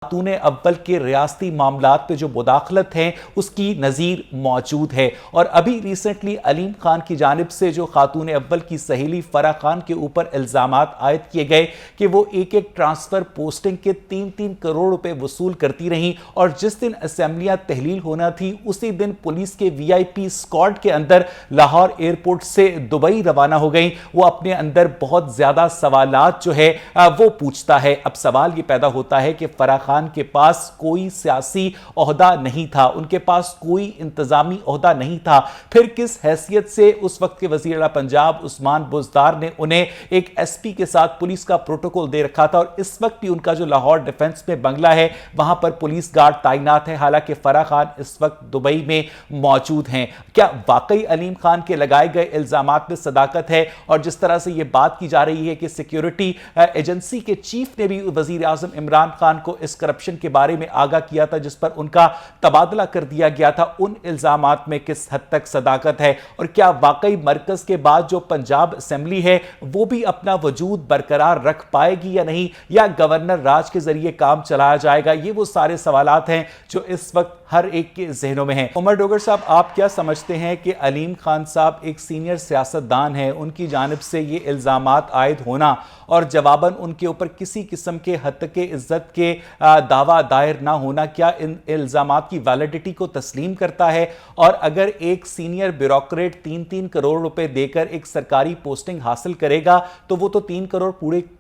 खातूने अव्वल के रियासती मामलात पे जो मुदाखलत है उसकी नज़ीर मौजूद है। और अभी रिसेंटली अलीम खान की जानिब से जो खातूने अव्वल की सहेली फराह खान के ऊपर इल्ज़ामात आयद किए गए कि वो एक एक ट्रांसफ़र पोस्टिंग के 3-3 करोड़ रुपए वसूल करती रहीं और जिस दिन असेंबलियां तहलील होना थी उसी दिन पुलिस के VIP स्क्वाड के अंदर लाहौर एयरपोर्ट से दुबई रवाना हो गई। वो अपने अंदर बहुत ज़्यादा सवालात जो है वो पूछता है। अब सवाल ये पैदा होता है कि फराह खान के पास कोई सियासी ओहदा नहीं था, उनके पास कोई इंतजामी ओहदा नहीं था, फिर किस हैसियत से उस वक्त के वज़ीर आला पंजाब उस्मान बुज़दार ने उन्हें एक SP के साथ पुलिस का प्रोटोकॉल दे रखा था और इस वक्त भी उनका जो लाहौर डिफेंस में बंगला है वहां पर पुलिस गार्ड तैनात है, हालांकि फराह खान इस वक्त दुबई में मौजूद हैं। क्या वाकई अलीम खान के लगाए गए इल्जामात में सदाकत है? और जिस तरह से यह बात की जा रही है कि सिक्योरिटी एजेंसी के चीफ ने भी वज़ीर आज़म इमरान खान को इस करप्शन के बारे में आगाह किया था जिस पर उनका तबादला कर दिया गया था, उन इल्जामात में किस हद तक सदाकत है? और क्या वाकई मरकज के बाद जो पंजाब असेंबली है वो भी अपना वजूद बरकरार रख पाएगी या नहीं, या गवर्नर राज के जरिए काम चलाया जाएगा? ये वो सारे सवालात हैं जो इस वक्त हर एक के जहनों में हैं। उमर डोगर साहब, आप क्या समझते हैं कि अलीम खान साहब एक सीनियर सियासतदान हैं, उनकी जानिब से ये इल्जामात आयद होना और जवाबन उनके ऊपर किसी किस्म के हत्के इज्जत के दावा दायर ना होना, क्या इन इल्जामात की वैलिडिटी को तस्लीम करता है? और अगर एक सीनियर ब्यूरोक्रेट 3-3 करोड़ रुपए देकर एक सरकारी पोस्टिंग हासिल करेगा तो वो तो 3 करोड़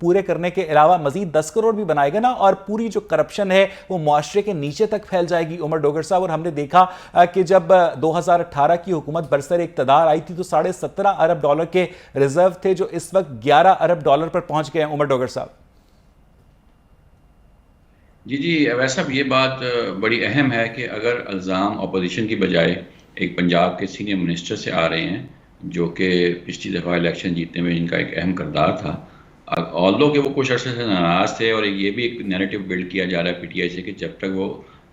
पूरे करने के अलावा मजीद 10 करोड़ भी बनाएगा ना, और पूरी जो करप्शन है वो मुआशरे के नीचे तक फैल जाएगी। उमर डोगर साहब, और हमने देखा कि जब 2018 की हुकूमत बरसर इक़्तिदार आई थी तो $17.5 अरब के रिजर्व थे जो इस वक्त $11 अरब पर पहुंच गए हैं। उमर डोगर साहब जी, वैसा ये बात बड़ी अहम है कि अगर इल्ज़ाम अपोजिशन की बजाय एक पंजाब के सीनियर मिनिस्टर से आ रहे हैं जो कि पिछली दफ़ा इलेक्शन जीतने में इनका एक अहम किरदार था, ऑल्दो कि वो कुछ अर्से से नाराज़ थे और ये भी एक नैरेटिव बिल्ड किया जा रहा है PTI से कि जब तक वो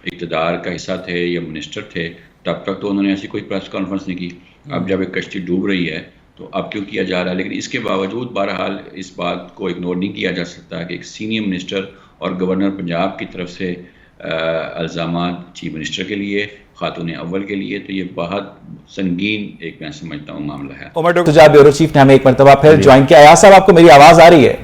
इक़्तिदार का हिस्सा थे या मिनिस्टर थे तब तक तो उन्होंने ऐसी कोई प्रेस कॉन्फ्रेंस नहीं की। अब जब एक कश्ती डूब रही है तो अब क्यों किया जा रहा है? लेकिन इसके बावजूद बहरहाल इस बात को इग्नोर नहीं किया जा सकता कि एक सीनियर मिनिस्टर और गवर्नर पंजाब की तरफ से इल्ज़ामात चीफ मिनिस्टर के लिए, खातून अव्वल के लिए, तो ये बहुत संगीन एक मैं समझता हूँ मामला है। उमर डॉक्टर ब्यूरो चीफ ने हमें एक मरतबा फिर ज्वाइन किया। अयाज साहब, आपको मेरी आवाज आ रही है?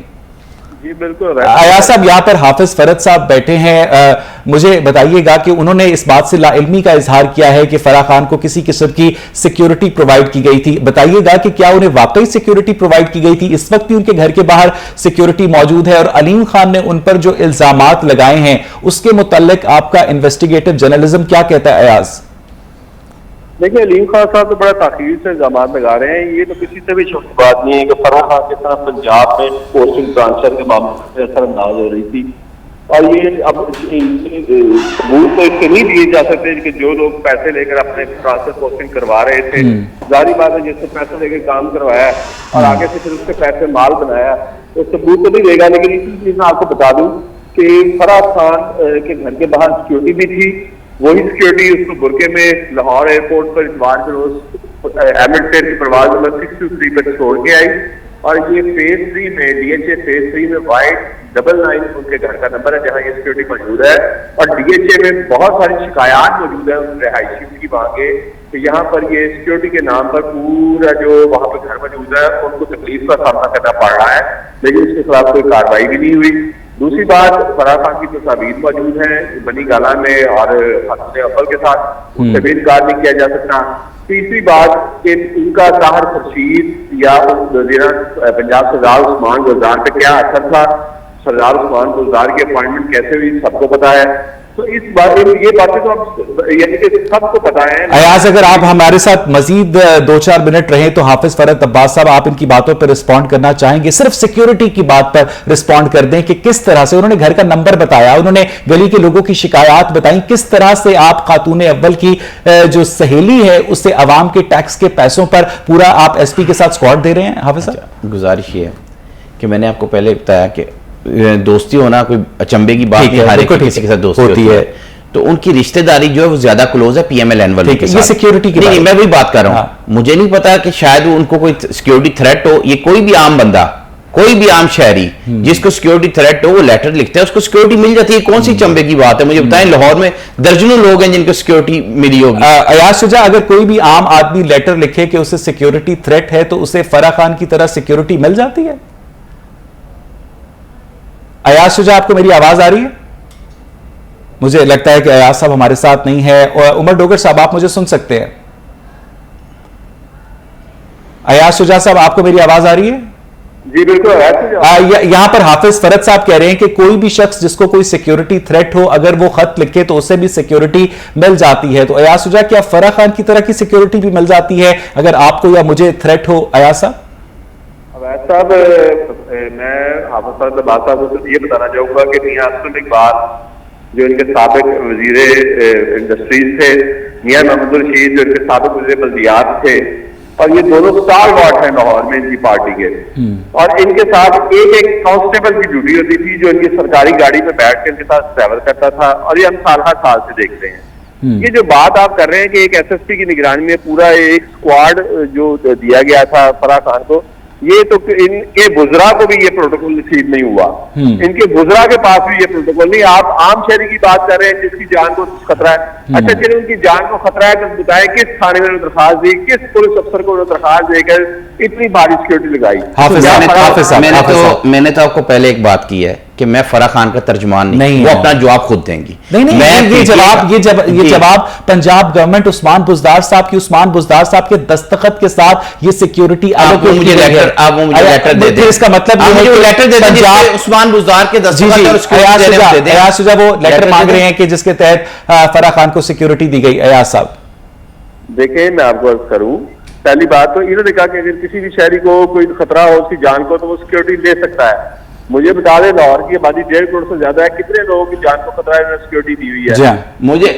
जी बिल्कुल। अयाज साहब, यहाँ पर हाफिज फरद साहब बैठे हैं, मुझे बताइएगा कि उन्होंने इस बात से लाइल्मी का इजहार किया है कि फराह खान को किसी किस्म की सिक्योरिटी प्रोवाइड की गई थी। बताइएगा कि क्या उन्हें वाकई सिक्योरिटी प्रोवाइड की गई थी? इस वक्त भी उनके घर के बाहर सिक्योरिटी मौजूद है और अलीम खान ने उन पर जो इल्जामात लगाए हैं उसके मुताल्लिक आपका इन्वेस्टिगेटिव जर्नलिज्म क्या कहता है? अयाज देखिए, अलीम खान साहब तो बड़ा ताकीर से इल्जाम लगा रहे हैं। ये तो किसी से भी छोटी बात नहीं है कि फराह खान के साथ पंजाब में पोस्टिंग ट्रांसफर के मामले में असरअंदाज हो रही थी और ये अब सबूत तो इसके नहीं दिए जा सकते कि जो लोग पैसे लेकर अपने ट्रांसफर पोस्टिंग करवा रहे थे, जारी बात है जिससे पैसे लेकर काम करवाया और आगे से फिर उसके पैसे माल बनाया तो सबूत तो नहीं देगा। लेकिन इसी चीज मैं आपको बता दूं कि फराह खान के घर के बाहर सिक्योरिटी भी थी, वही सिक्योरिटी उसको बुरके में लाहौर एयरपोर्ट पर इतवार के रोज एमिरेट्स की परवाज नंबर 623 पर छोड़ के आई और ये फेज 3 में DHA फेज 3 में Y99 उनके घर का नंबर है जहां ये सिक्योरिटी मौजूद है और DHA में बहुत सारी शिकायत मौजूद है उन रिहायशी की वहां के, तो यहाँ पर ये सिक्योरिटी के नाम पर पूरा जो वहां पर घर मौजूद है उनको तकलीफ का सामना करना पड़ रहा है, लेकिन उसके खिलाफ कोई कार्रवाई भी नहीं हुई। दूसरी बात, फराह खान की तस्वीर मौजूद है बनी गाला में और खातून अव्वल के साथ, उससे भी इनकार नहीं किया जा सकता। तीसरी बात कि उनका ताहर खुर्शीद या पंजाब सरदार उस्मान गुलजार पे क्या असर था, सरदार उस्मान गुलजार की अपॉइंटमेंट कैसे हुई सबको पता है। तो इस बात ये बातें तो अब यानी कि सबको पता है। अयाज, अगर आप हमारे साथ मजीद 2-4 मिनट रहे तो हाफिज फरद अब्बास साहब आप इनकी बातों पर रिस्पॉन्ड करना चाहेंगे? सिर्फ सिक्योरिटी की बात पर रिस्पॉन्ड कर दें कि किस तरह से उन्होंने घर का नंबर बताया, उन्होंने गली के लोगों की शिकायत बताई, किस तरह से आप खातून अव्वल की जो सहेली है उससे अवाम के टैक्स के पैसों पर पूरा आप SP के साथ स्क्वाड दे रहे हैं? हाफिज साहब, गुजारिश ये है कि मैंने आपको पहले बताया कि दोस्ती होना कोई अचंभे की बात नहीं, हर एक किसी के साथ दोस्ती होती है, तो उनकी रिश्तेदारी जो है वो ज्यादा क्लोज है PMLN वाले के साथ। ये सिक्योरिटी की नहीं, मैं भी बात कर रहा हूँ। मुझे नहीं पता कि शायद उनको कोई सिक्योरिटी थ्रेट हो, ये कोई भी आम बंदा कोई भी आम शहरी जिसको सिक्योरिटी थ्रेट हो वो लेटर लिखता है, उसको सिक्योरिटी मिल जाती है। कौन सी चंबे की बात है? मुझे बताएं, लाहौर में दर्जनों लोग हैं जिनको सिक्योरिटी मिली होगी। अयाज शुजा, अगर कोई भी आम आदमी लेटर लिखे कि उसे सिक्योरिटी थ्रेट है तो उसे फराह खान की तरह सिक्योरिटी मिल जाती है? अयाज शुजा, आपको मेरी आवाज आ रही है? मुझे लगता है कि अयाज साहब हमारे साथ नहीं है। और उमर डोगर साहब, आप मुझे सुन सकते हैं? अयाज शुजा साहब, आपको मेरी आवाज आ रही है? जी बिल्कुल। यहां पर हाफिज फरद साहब कह रहे हैं कि कोई भी शख्स जिसको कोई सिक्योरिटी थ्रेट हो, अगर वो खत लिखे तो उसे भी सिक्योरिटी मिल जाती है। तो अयाज शुजा, क्या फराह खान की तरह की सिक्योरिटी भी मिल जाती है अगर आपको या मुझे थ्रेट हो? अयाज साहब, साहब मैं हाफिज फरद अब्बास साहब को ये बताना चाहूंगा कि मियां असलम इकबाल जो इनके साबिक वजीर इंडस्ट्रीज थे, मियां मोहम्मद रशीद जो इनके साबिक वजीर बल्दियात थे, और ये दोनों स्टारवार्ट हैं लाहौर में इनकी पार्टी के, और इनके साथ एक एक कांस्टेबल की ड्यूटी होती थी जो इनकी सरकारी गाड़ी में बैठ के इनके साथ ट्रैवल करता था। और ये हम साल से देखते हैं। ये जो बात आप कर रहे हैं कि एक एसएसपी की निगरानी में पूरा एक स्क्वाड जो दिया गया था फराह खान को, ये तो इनके बुजरा को भी ये प्रोटोकॉल नसीब नहीं हुआ, इनके बुजरा के पास भी ये प्रोटोकॉल नहीं। आप आम शहरी की बात कर रहे हैं जिसकी जान को खतरा है। अच्छा चलिए, उनकी जान को खतरा है तो बताएं किस थाने में दरखास्त दी, किस पुलिस अफसर को दरखास्त देकर इतनी भारी सिक्योरिटी लगाई? मैंने तो आपको पहले एक बात की है कि मैं फराह खान का तर्जुमान नहीं, वो अपना जवाब खुद देंगी। ये जवाब पंजाब गवर्नमेंट उस्मान बुज़दार साहब के दस्तखत के साथ ये सिक्योरिटी आप मुझे लेटर दे दें। इसका मतलब ये है कि लेटर दे दें उस्मान बुज़दार के दस्तखत। अयाज शुजा वो लेटर मांग रहे हैं कि जिसके तहत फराह खान को सिक्योरिटी दी गई। अयाज साहब देखिए, मैं आपको अर्ज करूं, पहली बात तो इन्होंने कहा कि अगर किसी भी शहरी को कोई खतरा हो उसकी जान को तो वो सिक्योरिटी दे सकता है। मुझे बता दें, लाहौर की आबादी 1.5 करोड़ से ज्यादा है, कितने लोगों की जान को खतरा है, सिक्योरिटी दी हुई है। मुझे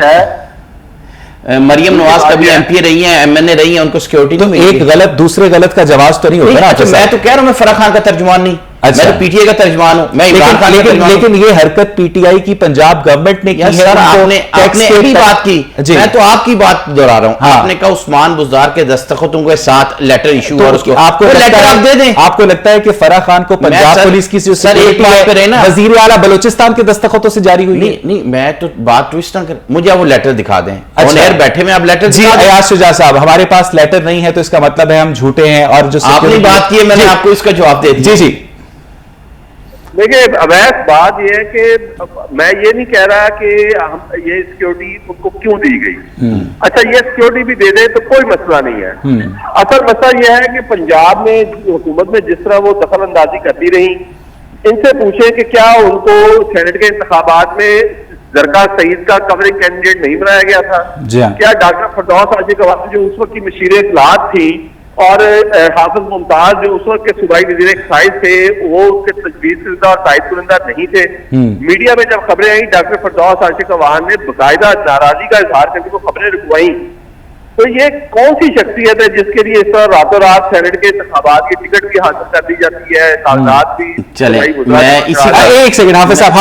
है मरियम नवाज कभी एमपी रही हैं, एमएनए रही हैं, उनको सिक्योरिटी तो एक गलत दूसरे गलत का जवाब तो नहीं होगा ना? मैं तो कह रहा हूं मैं फराह खान का तर्जुमान नहीं, मैं तो पीटीआई का तर्जुमान हूं। मैं लेकिन ये हरकत पीटीआई की पंजाब गवर्नमेंट ने की है। सर आपने भी बात की, मैं तो आपकी बात दोहरा रहा हूं। आपने कहा उस्मान बुज़दार के दस्तखतों के साथ लेटर इशू और उसको आपको लेटर आप दे दें। आपको लगता है कि फराह खान को पंजाब पुलिस की सर एक बात पे रहना, वजीर आला बलोचिस्तान के दस्तखतों से जारी हुई? नहीं, मैं तो बात ट्विस्ट ना कर, मुझे वो लेटर दिखा दें। ऑन एयर बैठे में आप लेटर जी। अयाज शुजा साहब, हमारे पास लेटर नहीं है तो इसका मतलब है हम झूठे हैं, और जो आपने बात की है मैंने आपको इसका जवाब दे दिया। जी। देखिए, अवैध बात यह है कि मैं ये नहीं कह रहा कि हम ये सिक्योरिटी उनको क्यों दी गई। अच्छा, ये सिक्योरिटी भी दे दे तो कोई मसला नहीं है। असल मसला यह है कि पंजाब में हुकूमत में जिस तरह वो दखल अंदाजी करती रही, इनसे पूछे कि क्या उनको सेनेट के इंतखाबात में जरका सईद का कवरिंग कैंडिडेट नहीं बनाया गया था? क्या डॉक्टर फरदौस आशिक अवानी जो उस वक्त की मशीर इत्तलात थी और हाफिज मुमताज जो उस वक्त के सूबाई वजीर एक्साइज थे, वो उसके तजवीज़ शुदा और तायद कुनंदा नहीं थे? मीडिया में जब खबरें आई, डॉक्टर फरदौस आशिक अवान ने बाकायदा नाराजगी का इजहार करके वो खबरें रुकवाई। तो ये कौन सी शख्सियत है जिसके लिए इस तरह रातों रात सेनेट के इंतखाबात की टिकट भी हासिल कर दी जाती है, कागजात भी? चले, मैं इसी एक सेकंड हाफिज साहब